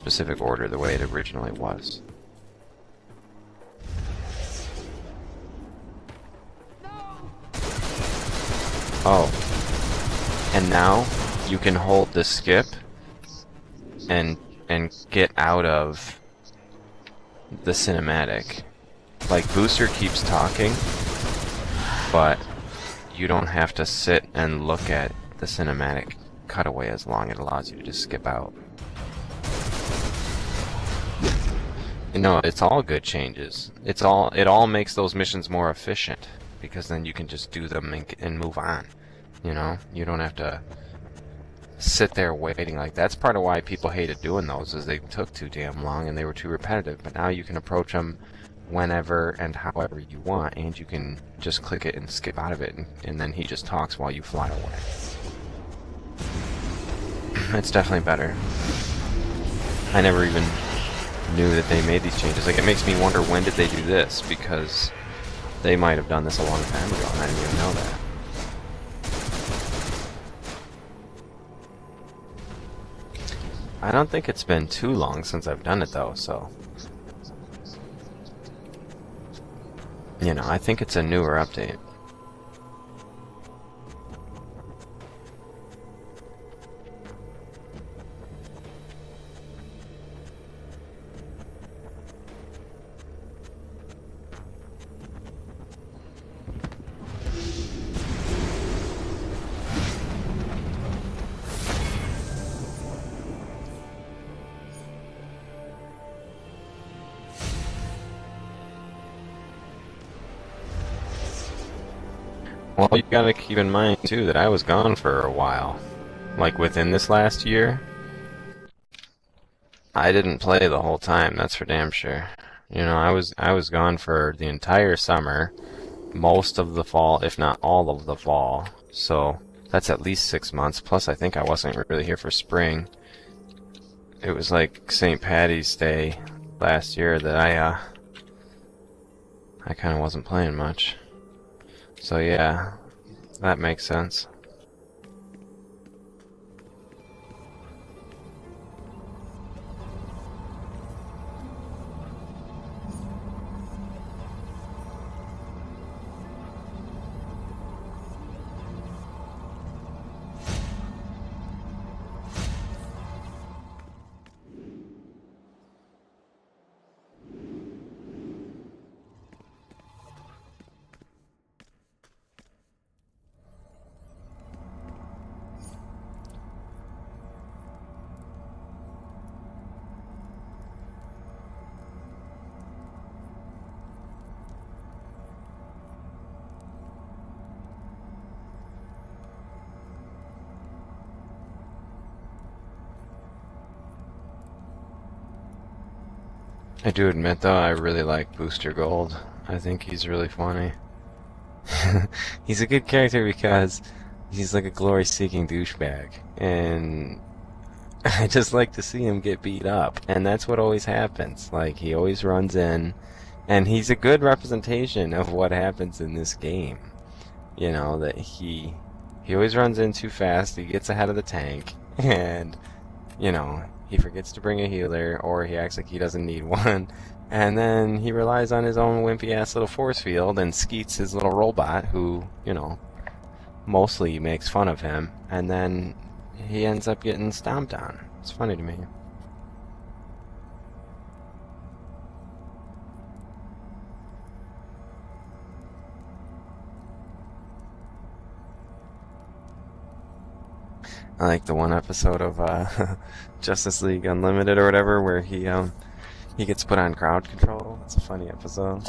specific order the way it originally was. Oh. And now you can hold the skip and get out of the cinematic. Like, Booster keeps talking, but you don't have to sit and look at the cinematic cutaway as long. It allows you to just skip out. You know, it's all good changes. It all makes those missions more efficient, because then you can just do them and move on. You know, you don't have to sit there waiting. Like, that's part of why people hated doing those, is they took too damn long and they were too repetitive. But now you can approach them whenever and however you want, and you can just click it and skip out of it, and then he just talks while you fly away. It's definitely better. I never even knew that they made these changes. Like, it makes me wonder, when did they do this? Because they might have done this a long time ago and I didn't even know that. I don't think it's been too long since I've done it though, so... You know, I think it's a newer update. Well, you gotta keep in mind, too, that I was gone for a while. Like, within this last year, I didn't play the whole time, that's for damn sure. You know, I was gone for the entire summer, most of the fall, if not all of the fall. So, that's at least 6 months, plus I think I wasn't really here for spring. It was like St. Patty's Day last year that I kinda wasn't playing much. So yeah, that makes sense. I do admit, though, I really like Booster Gold. I think he's really funny. He's a good character because he's like a glory-seeking douchebag, and I just like to see him get beat up, and that's what always happens. Like, he always runs in, and he's a good representation of what happens in this game. You know, that he always runs in too fast, he gets ahead of the tank, and, you know, he forgets to bring a healer, or he acts like he doesn't need one, and then he relies on his own wimpy-ass little force field and skeets his little robot, who, you know, mostly makes fun of him, and then he ends up getting stomped on. It's funny to me. I like the one episode of Justice League Unlimited or whatever where he gets put on crowd control. It's a funny episode.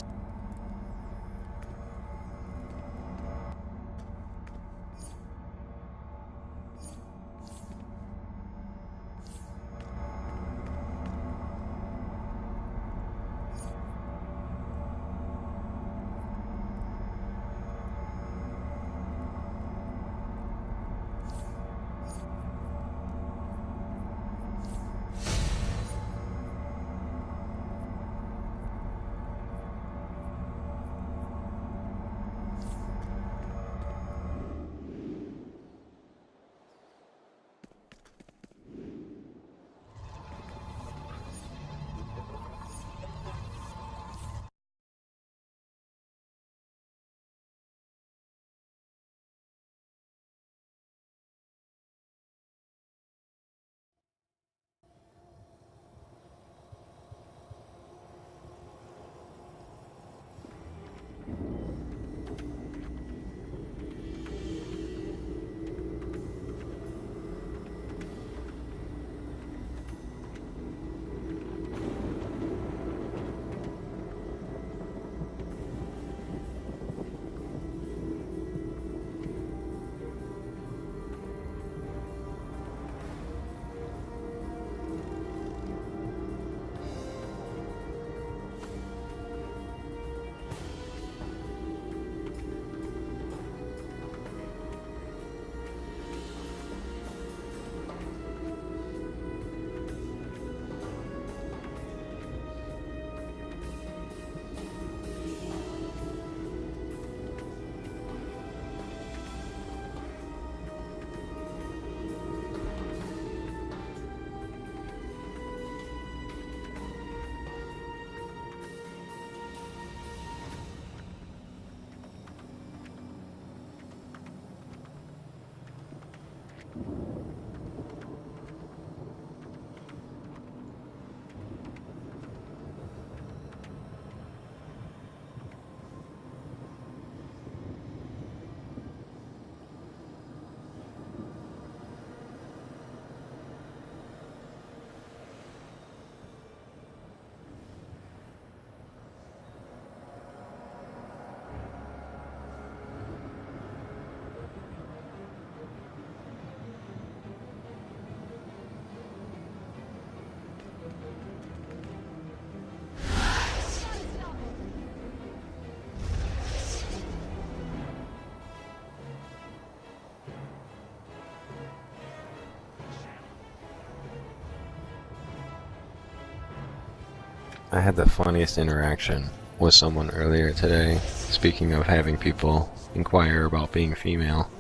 I had the funniest interaction with someone earlier today. Speaking of having people inquire about being female,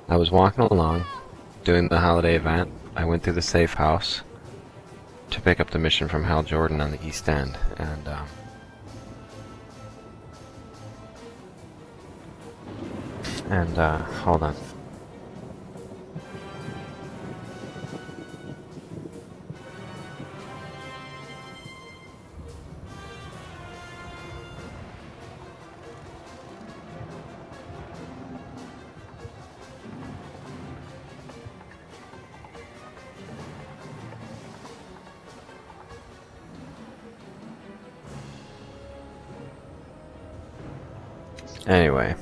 I was walking along doing the holiday event. I went through the safe house to pick up the mission from Hal Jordan on the East End, and hold on. Anyway,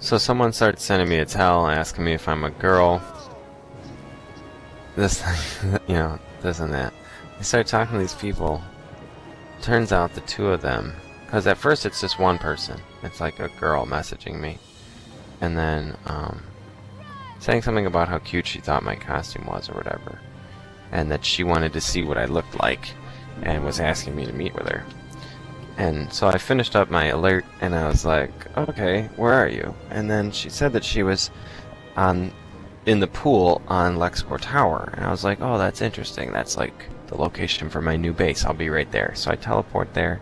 so someone started sending me a tell asking me if I'm a girl. This, this and that. I started talking to these people. Turns out the two of them, because at first it's just one person. It's like a girl messaging me, and then saying something about how cute she thought my costume was or whatever, and that she wanted to see what I looked like, and was asking me to meet with her. And so I finished up my alert, and I was like, okay, where are you? And then she said that she was in the pool on Lexicor Tower. And I was like, oh, that's interesting. That's like the location for my new base. I'll be right there. So I teleport there.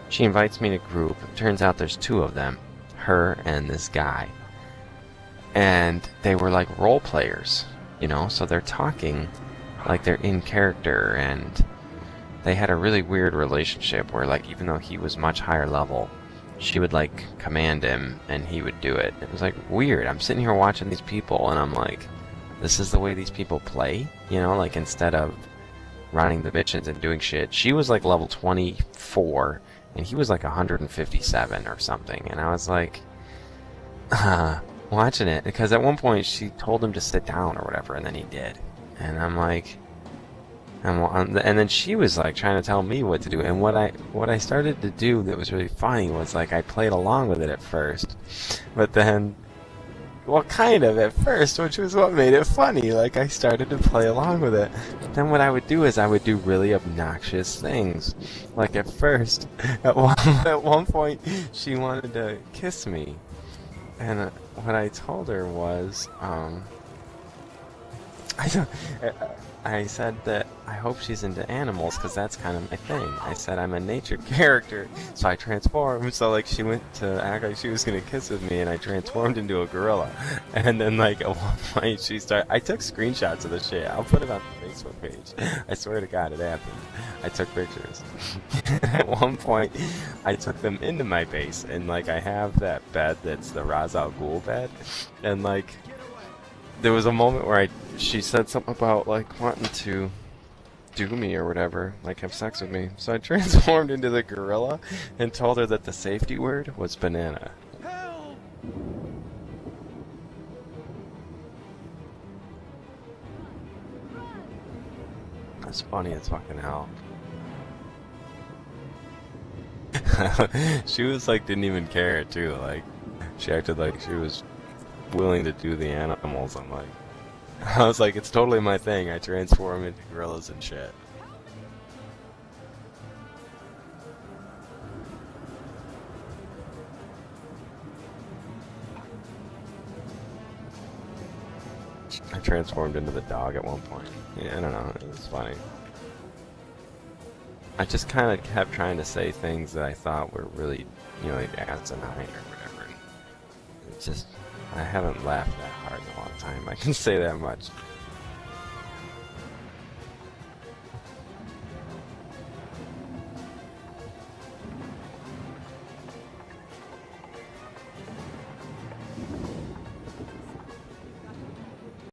She invites me to group. It turns out there's two of them, her and this guy. And they were like role players, so they're talking like they're in character, and they had a really weird relationship where, like, even though he was much higher level, she would, like, command him, and he would do it. It was, like, weird. I'm sitting here watching these people, and I'm like, this is the way these people play? Like, instead of running the missions and doing shit. She was, like, level 24, and he was, like, 157 or something. And I was, like, watching it. Because at one point, she told him to sit down or whatever, and then he did. And I'm like... And then she was like trying to tell me what to do, and what I started to do that was really funny was, like, I played along with it at first, but then, well, kind of at first, which was what made it funny. Like, I started to play along with it. But then what I would do is I would do really obnoxious things. Like, at first, at one point, she wanted to kiss me, and what I told her was, I said that I hope she's into animals, because that's kind of my thing. I said I'm a nature character, so I transformed. So, like, she went to act like she was going to kiss with me, and I transformed into a gorilla. And then, like, at one point, I took screenshots of the shit. I'll put it on the Facebook page. I swear to God, it happened. I took pictures. At one point, I took them into my base, and, like, I have that bed that's the Ra's al Ghul bed, and, like, there was a moment where she said something about, like, wanting to do me or whatever, like have sex with me. So I transformed into the gorilla and told her that the safety word was banana. Help! That's funny as fucking hell. She was like, didn't even care too. Like, she acted like she was willing to do the animals. I'm like, I was like, it's totally my thing. I transform into gorillas and shit. I transformed into the dog at one point. Yeah, I don't know. It was funny. I just kind of kept trying to say things that I thought were really, like asinine or whatever. It's just, I haven't laughed that hard in a long time. I can say that much.